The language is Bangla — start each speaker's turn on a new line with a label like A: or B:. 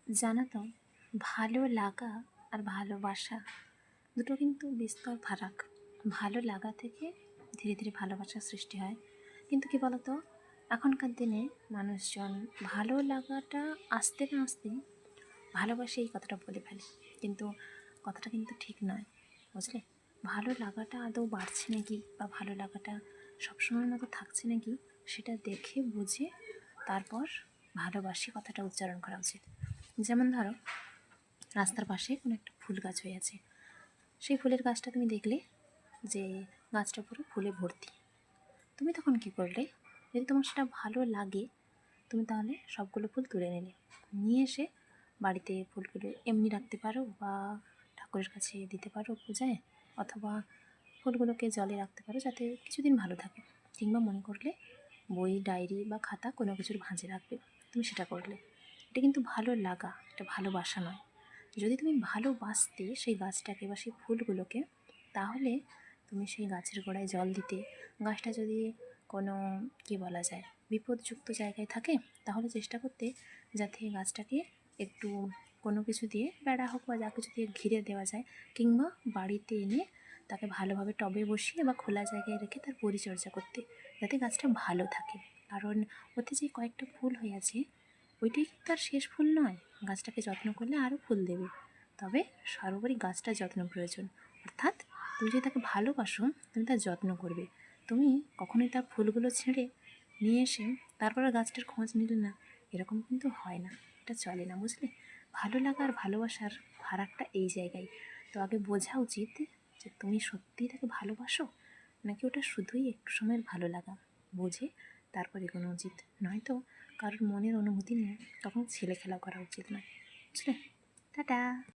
A: জানো তো, ভালো লাগা আর ভালোবাসা দুটো কিন্তু বিস্তর ফারাক। ভালো লাগা থেকে ধীরে ধীরে ভালোবাসার সৃষ্টি হয়, কিন্তু কি বলতো, এখনকার দিনে মানুষজন ভালো লাগাটা আসতে না আসতে ভালোবাসে এই কথাটা বলে ফেলে, কিন্তু কথাটা কিন্তু ঠিক নয়, বুঝলে? ভালো লাগাটা আদৌ বাড়ছে নাকি বা ভালো লাগাটা সবসময়ের মতো থাকছে নাকি, সেটা দেখে বুঝে তারপর ভালোবাসি কথাটা উচ্চারণ করা উচিত। যেমন ধরো, রাস্তার পাশে কোনো একটা ফুল গাছ হয়ে আছে, সেই ফুলের গাছটা তুমি দেখলে যে গাছটা পুরো ফুলে ভর্তি। তুমি তখন কি করলে? যদি তোমার সেটা ভালো লাগে, তুমি তাহলে সবগুলো ফুল তুলে নিলে, নিয়ে এসে বাড়িতে ফুলগুলো এমনি রাখতে পারো বা ঠাকুরের কাছে দিতে পারো পূজায়, অথবা ফুলগুলোকে জলে রাখতে পারো যাতে কিছুদিন ভালো থাকে, কিংবা মনে করলে বই, ডায়েরি বা খাতা কোনো কিছুর ভাঁজে রাখবে, তুমি সেটা করলে। এটা কিন্তু ভালো লাগা, এটা ভালোবাসা নয়। যদি তুমি ভালোবাসতে সেই গাছটাকে বা সেই ফুলগুলোকে, তাহলে তুমি সেই গাছের গোড়ায় জল দিতে। গাছটা যদি কোনো কী বলা যায় বিপদযুক্ত জায়গায় থাকে, তাহলে চেষ্টা করতে যাতে গাছটাকে একটু কোনো কিছু দিয়ে, বেড়া হোক বা যা কিছু দিয়ে ঘিরে দেওয়া যায়, কিংবা বাড়িতে এনে তাকে ভালোভাবে টবে বসিয়ে বা খোলা জায়গায় রেখে তার পরিচর্যা করতে, যাতে গাছটা ভালো থাকে। কারণ ওতে যে কয়েকটা ফুল হয়ে আছে, ওইটাই কিন্তু তার শেষ ফুল নয়। গাছটাকে যত্ন করলে আরও ফুল দেবে, তবে সর্বোপরি গাছটার যত্ন প্রয়োজন। অর্থাৎ তুমি যদি তাকে ভালোবাসো, তুমি তার যত্ন করবে। তুমি কখনোই তার ফুলগুলো ছেড়ে নিয়ে এসে তারপরে গাছটার খোঁজ নিলে না, এরকম কিন্তু হয় না, এটা চলে না, বুঝলে? ভালো লাগা আর ভালোবাসার ফারাকটা এই জায়গায়। তো আগে বোঝা উচিত যে তুমি সত্যিই তাকে ভালোবাসো, নাকি ওটা শুধুই একটু সময়ের ভালো লাগা। বুঝে তারপর এগোনো উচিত, নয়তো কারোর মনের অনুভূতি নিয়ে তখন ছেলে খেলা করা উচিত নয়, বুঝলে? টাটা।